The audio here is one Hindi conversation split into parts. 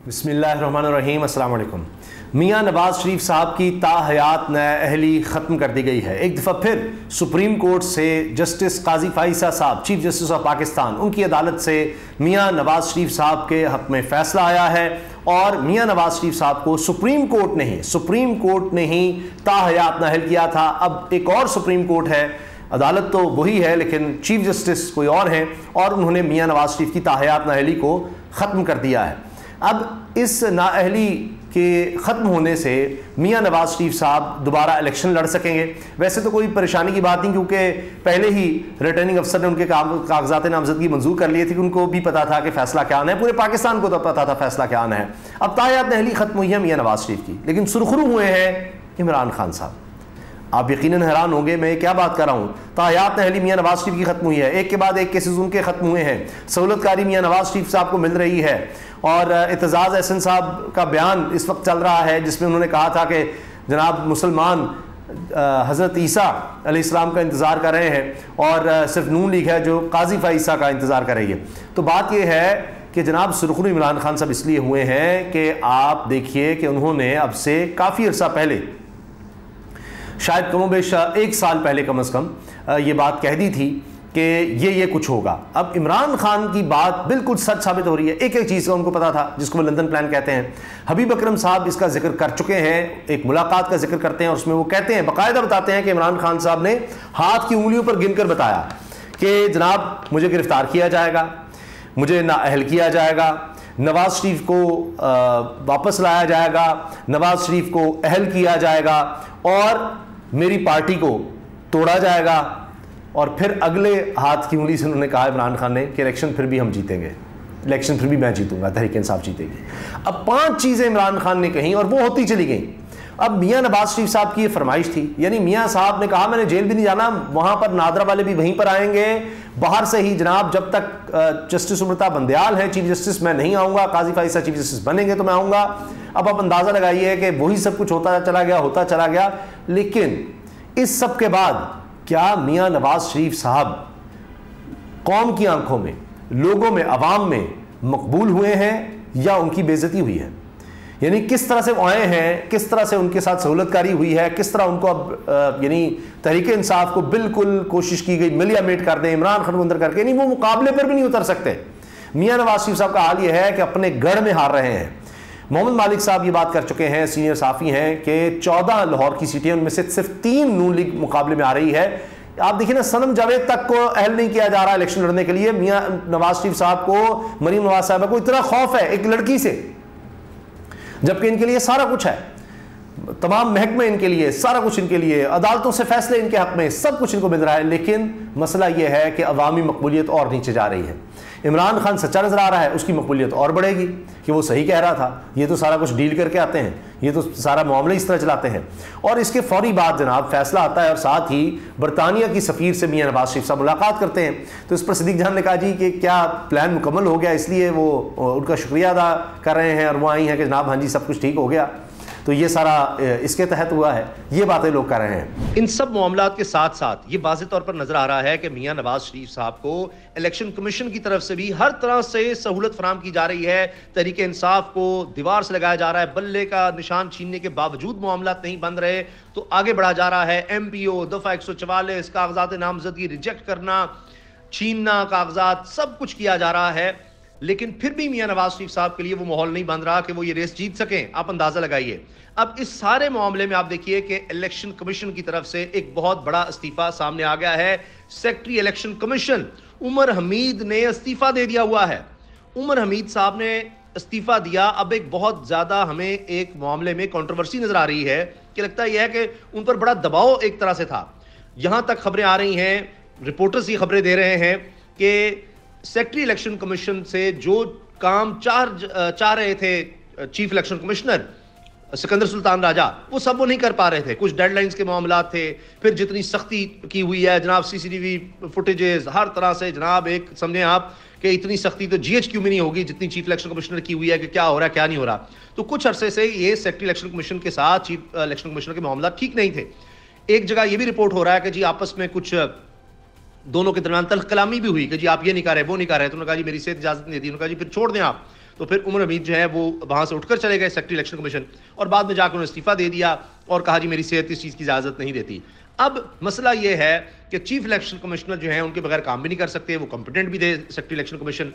बिस्मिल्लाहिर्रहमानिर्रहीम, अस्सलाम वालेकुम। मियां नवाज शरीफ साहब की ताहयात नाअहली ख़त्म कर दी गई है। एक दफ़ा फिर सुप्रीम कोर्ट से जस्टिस काजी फाइसा साहब, चीफ जस्टिस ऑफ पाकिस्तान, उनकी अदालत से मियां नवाज शरीफ साहब के हक़ में फ़ैसला आया है और मियां नवाज शरीफ साहब को सुप्रीम कोर्ट ने ही ताहयात नाअहल किया था। अब एक और सुप्रीम कोर्ट है, अदालत तो वही है लेकिन चीफ जस्टिस कोई और हैं और उन्होंने मियां नवाज शरीफ की ताहयात नाअहली को ख़त्म कर दिया है। अब इस नाअहली के ख़त्म होने से मियां नवाज शरीफ साहब दोबारा इलेक्शन लड़ सकेंगे। वैसे तो कोई परेशानी की बात नहीं, क्योंकि पहले ही रिटर्निंग अफसर ने उनके कागजात नामजदगी मंजूर कर लिए थे कि उनको भी पता था कि फैसला क्या आना है, पूरे पाकिस्तान को तो पता था फैसला क्या आना है। अब ताहयात नाअहली ख़त्म हुई है मियां नवाज शरीफ की, लेकिन सुरखरू हुए हैं इमरान खान साहब। आप यकीनन हैरान होंगे मैं क्या बात कर रहा हूँ। ताहयात नाअहली मियां नवाज शरीफ की ख़त्म हुई है, एक के बाद एक केसेस उनके ख़त्म हुए हैं। सहूलतकारी मियां नवाज शरीफ साहब को मिल रही है और एतजाज़ अहसन साहब का बयान इस वक्त चल रहा है जिसमें उन्होंने कहा था कि जनाब मुसलमान हज़रत ईसा अलैहिस्सलाम का इंतज़ार कर रहे हैं और सिर्फ नून लीग है जो काजी फाइसा का इंतज़ार कर रही है। तो बात यह है कि जनाब सुरखरू इमरान खान साहब इसलिए हुए हैं कि आप देखिए कि उन्होंने अब से काफ़ी अर्सा पहले, शायद कमोबेश एक साल पहले कम अज़ कम ये बात कह दी थी कि ये कुछ होगा। अब इमरान खान की बात बिल्कुल सच साबित हो रही है। एक एक चीज़ का उनको पता था जिसको वो लंदन प्लान कहते हैं। हबीब अकरम साहब इसका जिक्र कर चुके हैं, एक मुलाकात का जिक्र करते हैं और उसमें वो कहते हैं, बाकायदा बताते हैं कि इमरान खान साहब ने हाथ की उंगलियों पर गिनकर बताया कि जनाब मुझे गिरफ्तार किया जाएगा, मुझे नाअहल किया जाएगा, नवाज शरीफ को वापस लाया जाएगा, नवाज शरीफ को अहल किया जाएगा और मेरी पार्टी को तोड़ा जाएगा। और फिर अगले हाथ की उंगली से उन्होंने कहा इमरान खान ने कि इलेक्शन फिर भी हम जीतेंगे, इलेक्शन फिर भी मैं जीतूंगा, तहरीक इंसाफ जीतेगी। अब 5 चीज़ें इमरान खान ने कही और वो होती चली गई। अब मियां नवाज शरीफ साहब की ये फरमाइश थी, यानी मियां साहब ने कहा मैंने जेल भी नहीं जाना, वहां पर नादरा वाले भी वहीं पर आएंगे, बाहर से ही जनाब जब तक जस्टिस उमृता बंदयाल है चीफ जस्टिस मैं नहीं आऊँगा, काजी फाइसा चीफ जस्टिस बनेंगे तो मैं आऊँगा। अब आप अंदाज़ा लगाइए कि वही सब कुछ होता चला गया। लेकिन इस सब के बाद क्या मियां नवाज शरीफ साहब कौम की आंखों में, लोगों में, अवाम में मकबूल हुए हैं या उनकी बेइज्जती हुई है? यानी किस तरह से वो आए हैं, किस तरह से उनके साथ सहूलतकारी हुई है, किस तरह उनको अब यानी तहरीक इंसाफ को बिल्कुल कोशिश की गई मिलिया मेट कर दें, इमरान खान को अंदर करके, नहीं वो मुकाबले पर भी नहीं उतर सकते। मियां नवाज शरीफ साहब का हाल यह है कि अपने गढ़ में हार रहे हैं। मोहम्मद मालिक साहब ये बात कर चुके हैं, सीनियर साफ़ी हैं, कि 14 लाहौर की सीटें उनमें से सिर्फ 3 नून लीग मुकाबले में आ रही है। आप देखिए ना, सनम जावेद तक को अहल नहीं किया जा रहा इलेक्शन लड़ने के लिए। मियां नवाज शरीफ साहब को, मरीम नवाज साहब को इतना खौफ है एक लड़की से, जबकि इनके लिए सारा कुछ है, तमाम महकमे इनके लिए, सारा कुछ इनके लिए, अदालतों से फैसले इनके हक में, सब कुछ इनको मिल रहा है। लेकिन मसला यह है कि अवामी मकबूलियत और नीचे जा रही है। इमरान खान सच्चा नजर आ रहा है, उसकी मकबूलियत और बढ़ेगी कि वो सही कह रहा था, ये तो सारा कुछ डील करके आते हैं, ये तो सारा मामला इस तरह चलाते हैं। और इसके फौरी बाद जनाब फैसला आता है और साथ ही बरतानिया की सफ़ीर से मियां नवाज शरीफ साहब मुलाकात करते हैं। तो इस पर सिद्दीक जान ने कहा जी कि क्या प्लान मुकम्मल हो गया, इसलिए वो उनका शुक्रिया अदा कर रहे हैं और वो आई हैं कि जनाब हाँ जी सब कुछ ठीक हो गया। तो ये सारा इसके तहत हुआ है, ये बातें लोग कर रहे हैं। इन सब मामलात के साथ साथ ये वाज़ेह तौर पर नजर आ रहा है कि मियां नवाज शरीफ साहब को इलेक्शन कमीशन की तरफ से भी हर तरह से सहूलत फराम की जा रही है। तहरीक इंसाफ को दीवार से लगाया जा रहा है, बल्ले का निशान छीनने के बावजूद मामलात नहीं बन रहे तो आगे बढ़ा जा रहा है। MPO दफा 144 कागजात नामजदगी रिजेक्ट करना, छीनना कागजात, सब कुछ किया जा रहा है। लेकिन फिर भी मियां नवाज शरीफ साहब के लिए वो माहौल नहीं बन रहा कि वो ये रेस जीत सकें। आप अंदाजा लगाइए। अब इस सारे मामले में आप देखिए कि इलेक्शन कमीशन की तरफ से एक बहुत बड़ा इस्तीफा सामने आ गया है। Secretary election commission Umar Hamid ने इस्तीफा दे दिया हुआ है। उमर हमीद साहब ने इस्तीफा दिया। अब एक बहुत ज्यादा हमें एक मामले में कंट्रोवर्सी नजर आ रही है कि लगता यह है कि उन पर बड़ा दबाव एक तरह से था। यहां तक खबरें आ रही हैं, रिपोर्टर्स ये खबरें दे रहे हैं कि सेक्रेटरी इलेक्शन कमीशन से जो काम चाह रहे थे chief election commissioner Sikandar Sultan Raja, वो सब वो नहीं कर पा रहे थे। कुछ डेडलाइंस के मामला थे, फिर जितनी सख्ती की हुई है जनाब, CCTV फुटेजेस हर तरह से जनाब, एक समझें आप कि इतनी सख्ती तो GHQ में नहीं होगी जितनी चीफ इलेक्शन कमिश्नर की हुई है कि क्या हो रहा है क्या नहीं हो रहा। तो कुछ अरसे से ये सेक्रेटरी इलेक्शन कमीशन के साथ चीफ इलेक्शन कमिश्नर के मामला ठीक नहीं थे। एक जगह ये भी रिपोर्ट हो रहा है कि जी आपस में कुछ दोनों के दरमियान तल्ख कलामी भी हुई कि जी आप ये नहीं कर रहे, वो नहीं कर रहे। तो उन्होंने कहा जी मेरी सेहत इजाजत नहीं देती। उन्होंने कहा जी फिर छोड़ दें आप। तो फिर उमर हमीद जो है वो वहां से उठकर चले गए सेक्रेटरी इलेक्शन कमीशन, और बाद में जाकर उन्होंने इस्तीफा दे दिया और कहा जी मेरी सेहत इस चीज़ की इजाज़त नहीं देती। अब मसला ये है कि चीफ इलेक्शन कमिश्नर जो है उनके बगैर काम भी नहीं कर सकते, वो कंपिटेंट भी दे सेक्रेटरी इलेक्शन कमीशन।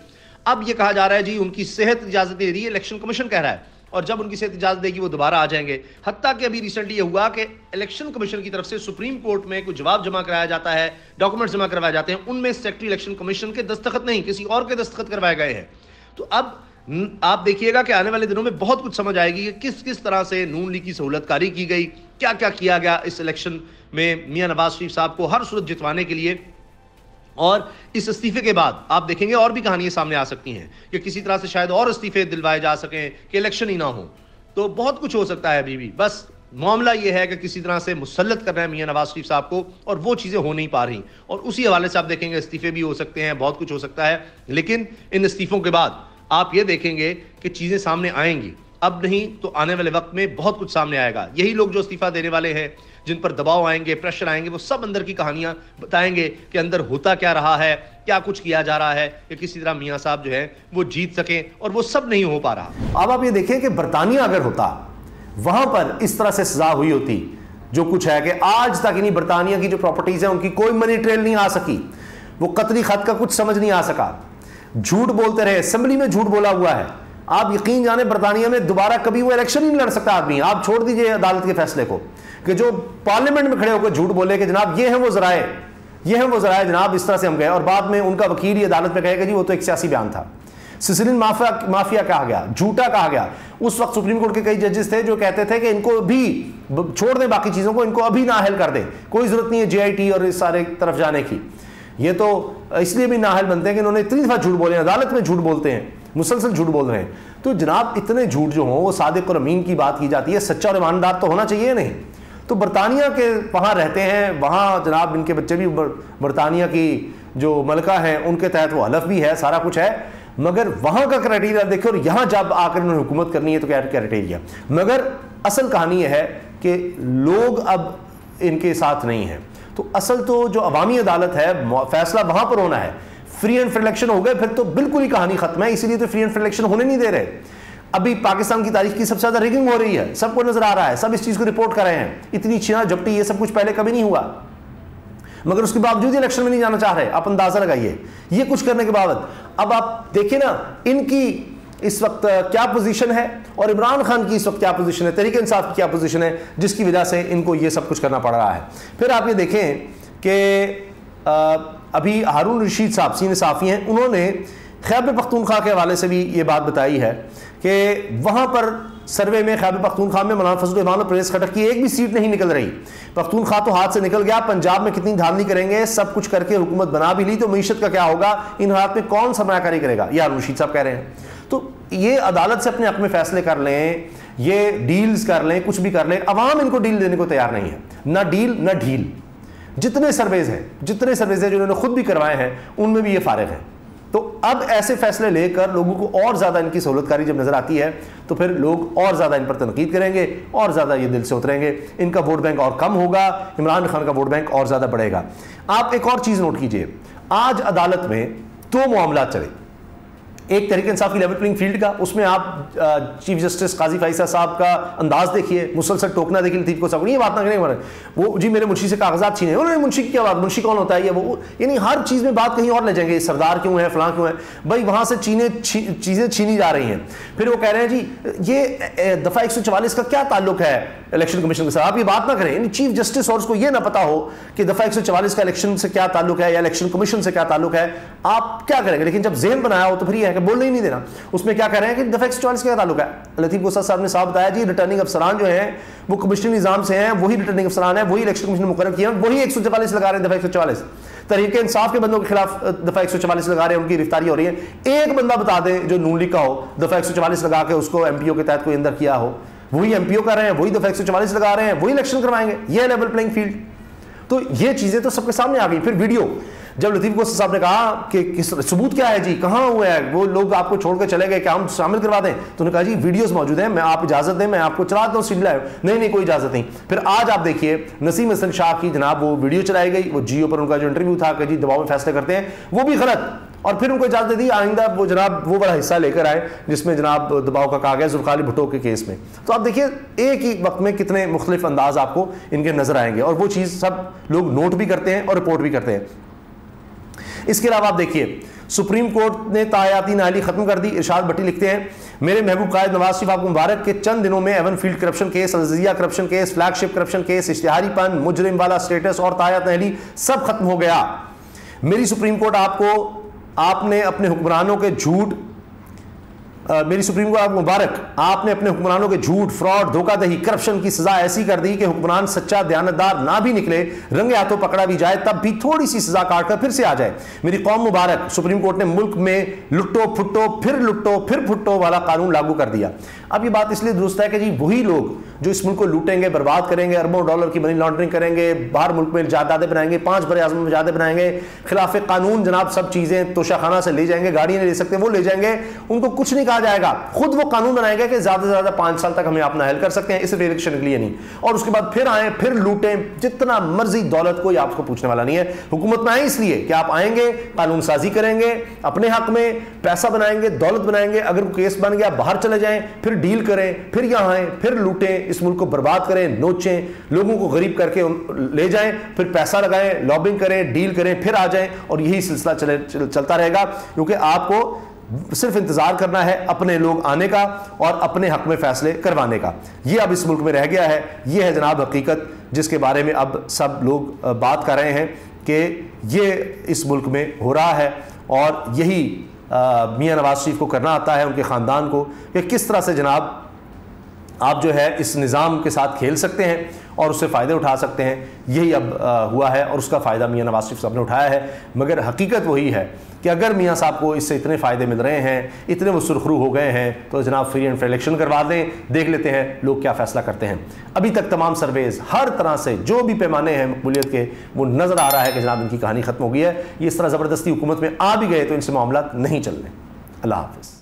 अब ये कहा जा रहा है जी उनकी सेहत इजाज़त दे रही है, इलेक्शन कमीशन कह रहा है, और जब उनकी सेहत इजाज़त देगी वो दोबारा आ जाएंगे। हत्ता कि अभी रिसेंटली ये हुआ कि इलेक्शन कमीशन की तरफ से सुप्रीम कोर्ट में कुछ जवाब जमा कराया जाता है, डॉक्यूमेंट जमा करवाए जाते हैं, उनमें सेक्रेटरी इलेक्शन कमीशन के दस्तखत नहीं, किसी और के दस्तखत करवाए गए हैं। तो अब आप देखिएगा कि आने वाले दिनों में बहुत कुछ समझ आएगी कि किस किस तरह से नून लीग की सहूलतकारी की गई, क्या क्या किया गया इस इलेक्शन में मियां नवाज शरीफ साहब को हर सूरत जितवाने के लिए। और इस इस्तीफे के बाद आप देखेंगे और भी कहानियां सामने आ सकती हैं कि किसी तरह से शायद और इस्तीफे दिलवाए जा सकें कि इलेक्शन ही ना हो। तो बहुत कुछ हो सकता है अभी भी, बस मामला यह है कि किसी तरह से मुसल्लत करना है मियां नवाज शरीफ साहब को, और वो चीज़ें हो नहीं पा रही। और उसी हवाले से आप देखेंगे इस्तीफे भी हो सकते हैं, बहुत कुछ हो सकता है। लेकिन इन इस्तीफों के बाद आप ये देखेंगे कि चीज़ें सामने आएंगी, अब नहीं तो आने वाले वक्त में बहुत कुछ सामने आएगा। यही लोग जो इस्तीफा देने वाले हैं, जिन पर दबाव आएंगे, प्रेशर आएंगे, वो सब अंदर की कहानियां बताएंगे कि अंदर होता क्या रहा है, क्या कुछ किया जा रहा है कि किसी तरह मियां साहब जो है वो जीत सकें, और वो सब नहीं हो पा रहा। अब आप ये देखें कि बरतानिया अगर होता, वहां पर इस तरह से सजा हुई होती जो कुछ है कि आज तक इन्हीं बरतानिया की जो प्रॉपर्टीज है उनकी कोई मनी ट्रेल नहीं आ सकी, वो कतली खत का कुछ समझ नहीं आ सका, झूठ बोलते रहे, असेंबली में झूठ बोला हुआ है। आप यकीन जाने बरतानिया में दोबारा कभी वो इलेक्शन ही नहीं लड़ सकता आदमी। आप छोड़ दीजिए अदालत के फैसले को कि जो पार्लियामेंट में खड़े होकर झूठ बोले कि जनाब ये हैं वो जराए, ये हैं वो जराए जनाब, इस तरह से हम गए, और बाद में उनका वकील ये अदालत में कहेगा जी वो तो एक सियासी बयान था, सिसिलियन माफिया कहा गया, झूठा कहा गया। उस वक्त सुप्रीम कोर्ट के कई जजेस थे जो कहते थे कि इनको भी छोड़ दें, बाकी चीज़ों को इनको अभी नाअहल कर दें, कोई ज़रूरत नहीं है JIT और इस सारे तरफ जाने की। ये तो इसलिए भी नाअहल बनते हैं कि इन्होंने इतनी दफ़ा झूठ बोले, अदालत में झूठ बोलते हैं, मुसलसल झूठ बोल रहे हैं। तो जनाब इतने झूठ जो हों, वो सादिक और अमीन की बात की जाती है, सच्चा और ईमानदार तो होना चाहिए नहीं। तो बरतानिया के वहाँ रहते हैं, वहाँ जनाब इनके बच्चे भी बरतानिया की जो मलका है उनके तहत वो हलफ भी है, सारा कुछ है, मगर वहाँ का क्राइटेरिया देखो, और यहाँ जब आकर इन्होंने हुकूमत करनी है तो क्या क्राइटेरिया। मगर असल कहानी यह है कि लोग अब इनके साथ नहीं हैं। तो असल तो जो अवामी अदालत है, फैसला वहाँ पर होना है। फ्री एंड फेयर इलेक्शन हो गए फिर तो बिल्कुल ही कहानी खत्म है, इसीलिए तो फ्री एंड फेयर इलेक्शन होने नहीं दे रहे। अभी पाकिस्तान की तारीख की सबसे ज्यादा रिगिंग हो रही है, सबको नजर आ रहा है, सब इस चीज को रिपोर्ट कर रहे हैं। इतनी छीना झपटी ये सब कुछ पहले कभी नहीं हुआ, मगर उसके बावजूद इलेक्शन में नहीं जाना चाह रहे। आप अंदाजा लगाइए ये कुछ करने के बाद। अब आप देखिए ना इनकी इस वक्त क्या पोजीशन है और इमरान खान की इस वक्त क्या पोजीशन है, तहरीक इंसाफ की क्या पोजीशन है, जिसकी वजह से इनको ये सब कुछ करना पड़ रहा है। फिर आप ये देखें कि अभी हारून रशीद साहब सीनियर सहाफ़ी हैं, उन्होंने खैबर पख्तूनख्वा के हवाले से भी ये बात बताई है कि वहाँ पर सर्वे में खैबर पख्तूनख्वा में मौलाना फजल रहमान और परवेज़ खटक की एक भी सीट नहीं निकल रही। पख्तूनख्वा तो हाथ से निकल गया, पंजाब में कितनी धांधली करेंगे, सब कुछ करके हुकूमत बना भी ली तो मईशत का क्या होगा, इन हालात में कौन सरमायाकारी करेगा, ये हारून रशीद साहब कह रहे हैं। तो ये अदालत से अपने हक में फैसले कर लें, ये डील्स कर लें, कुछ भी कर लें, अवाम इनको डील देने को तैयार नहीं है, ना डील ना ढील। जितने सर्वेज हैं जो इन्होंने खुद भी करवाए हैं उनमें भी ये फारिग है। तो अब ऐसे फैसले लेकर लोगों को और ज़्यादा इनकी सहूलतकारी जब नज़र आती है तो फिर लोग और ज़्यादा इन पर तनकीद करेंगे और ज़्यादा ये दिल से उतरेंगे, इनका वोट बैंक और कम होगा, इमरान खान का वोट बैंक और ज़्यादा बढ़ेगा। आप एक और चीज़ नोट कीजिए, आज अदालत में दो मामला चले, एक तहरीक इंसाफ की लेवल प्लेइंग फील्ड का, उसमें आप चीफ जस्टिस काजी फाइसा साहब का अंदाज देखिए, मुसलसल टोकना देखिए लतीफ़ को साहब, ये बात ना करें वो जी मेरे मुंशी से कागजात छीने, उन्होंने मुंशी की क्या बात, मुंशी कौन होता है, ये वो, यानी हर चीज़ में बात कहीं और ले जाएंगे, सरदार क्यों है, फलां क्यों है, भाई वहाँ से चीज़ें छीनी जा रही हैं। फिर वो कह रहे हैं जी ये दफ़ा 144 का क्या ताल्लुक है इलेक्शन कमीशन के साथ, आप ये बात ना करें। यानी चीफ जस्टिस और उसको ये ना पता हो कि दफ़ा 144 का इलेक्शन से क्या ताल्लुक है या इलेक्शन कमीशन से क्या ताल्लुक है, आप क्या करेंगे। लेकिन जब जेहन बनाया हो तो फिर ये है कि बोलने ही नहीं देना। उसमें क्या कह रहे हैं कि दफ़ा 144 का क्या ताल्लुक है। लतीफ़ गुस्सा साहब ने साफ बताया जी रिटर्निंग अफसरान जो हैं वो कमिश्नर निज़ाम से हैं, वही रिटर्निंग अफसरान है, वही इलेक्शन कमीशन ने मुकर्रर किया, वही 144 लगा रहे हैं दफ़ा 144। तहरीक इंसाफ के बंदों के खिलाफ दफ़ा 144 लगा रहे हैं, उनकी गिरफ्तारी हो रही है। एक बंदा बता दें जो नून लीग का हो, दफ़ा 144 लगा के उसको MPO के तहत कोई अंदर किया हो, वही MPO कर रहे हैं, वही दफ़ा 144 लगा रहे हैं, वही इलेक्शन करवाएंगे, ये लेवल प्लेइंग फील्ड। तो ये चीज़ें तो सबके सामने आ गई। फिर जब लतीफ कोसी साहब ने कहा कि किस सबूत क्या है जी, कहाँ हुआ है, वो लोग आपको छोड़कर चले गए, क्या हम शामिल करवा दें? तो उन्होंने कहा जी वीडियोस मौजूद हैं, मैं आप इजाजत दें मैं आपको चलाता हूँ सीडी लाइव। नहीं कोई इजाजत नहीं। फिर आज आप देखिए नसीम हसन शाह की जनाब वो वीडियो चलाई गई, वो जियो पर उनका जो इंटरव्यू था कि जी दबाव में फैसले करते हैं, वो भी गलत, और फिर उनको इजाजत दी आइंदा वो जनाब वो बड़ा हिस्सा लेकर आए जिसमें जनाब दबाव का कहा गया जुल्फिकार अली भुट्टो के केस में। तो आप देखिए एक ही वक्त में कितने मुख्तलिफ अंदाज आपको इनके नजर आएंगे, और वो चीज़ सब लोग नोट भी करते हैं और रिपोर्ट भी करते हैं। इसके अलावा आप देखिए सुप्रीम कोर्ट ने तायाती नाअहली खत्म कर दी। इरशाद भट्टी लिखते हैं मेरे महबूब कायद नवाज शरीफ आपको मुबारक के चंद दिनों में Avenfield corruption case, Al-Azizia corruption case, flagship corruption case, इश्तिहारीपन, मुजरिम वाला स्टेटस और तायात नाअहली सब खत्म हो गया। मेरी सुप्रीम कोर्ट आपने अपने हुक्मरानों के झूठ मेरी सुप्रीम कोर्ट आपको मुबारक, आपने अपने हुक्मरानों के झूठ, फ्रॉड, धोखाधड़ी, करप्शन की सजा ऐसी कर दी कि हुक्मरान सच्चा दयानतदार ना भी निकले, रंगे हाथों पकड़ा भी जाए तब भी थोड़ी सी सजा काटकर फिर से आ जाए। मेरी कौम मुबारक, सुप्रीम कोर्ट ने मुल्क में लुट्टो फिर फुट्टो वाला कानून लागू कर दिया। अब ये बात इसलिए दुरुस्त है कि जी वही लोग जो इस मुल्क को लूटेंगे, बर्बाद करेंगे, अरबों डॉलर की मनी लॉन्ड्रिंग करेंगे, बाहर मुल्क में जायदादें बनाएंगे, 5 बरे-आज़म में जायदादें बनाएंगे, खिलाफ कानून जनाब सब चीजें तोशाखाना से ले जाएंगे, गाड़ी नहीं ले सकते वो ले जाएंगे, उनको कुछ नहीं कहा जाएगा। खुद वो कानून बनाएगा कि ज्यादा से ज्यादा 5 साल तक हमें अपना हल कर सकते हैं, सिर्फ इलेक्शन के लिए नहीं, और उसके बाद फिर आए फिर लूटें जितना मर्जी दौलत, कोई आपको पूछने वाला नहीं है। हुकूमत में आए इसलिए कि आप आएंगे, कानून साजी करेंगे, अपने हक में पैसा बनाएंगे, दौलत बनाएंगे, अगर केस बन गया बाहर चले जाएं, फिर डील करें, फिर यहां आए, फिर लूटें, इस मुल्क को बर्बाद करें, नोचें, लोगों को गरीब करके ले जाएं, फिर पैसा लगाएं, लॉबिंग करें, डील करें, फिर आ जाएं, और यही सिलसिला चलता रहेगा। क्योंकि आपको सिर्फ इंतजार करना है अपने लोग आने का और अपने हक में फैसले करवाने का। यह अब इस मुल्क में रह गया है। यह है जनाब हकीकत जिसके बारे में अब सब लोग बात कर रहे हैं कि ये इस मुल्क में हो रहा है, और यही मियां नवाज शरीफ को करना आता है, उनके ख़ानदान को, कि किस तरह से जनाब आप जो है इस निज़ाम के साथ खेल सकते हैं और उससे फ़ायदे उठा सकते हैं। यही अब हुआ है और उसका फ़ायदा मियां नवाज शरीफ साहब ने उठाया है। मगर हकीकत वही है कि अगर मियां साहब को इससे इतने फ़ायदे मिल रहे हैं, इतने वो सुरखरू हो गए हैं, तो जनाब फ्री एंड फेयर इलेक्शन करवा दें, देख लेते हैं लोग क्या फ़ैसला करते हैं। अभी तक तमाम सर्वेज हर तरह से जो भी पैमाने हैं मकबूलियत के, वो नज़र आ रहा है कि जनाब इनकी कहानी ख़त्म हो गई है। ये इस तरह ज़बरदस्ती हुकूमत में आ भी गए तो इनसे मामला नहीं चलने। अल्लाह हाफ़िज़।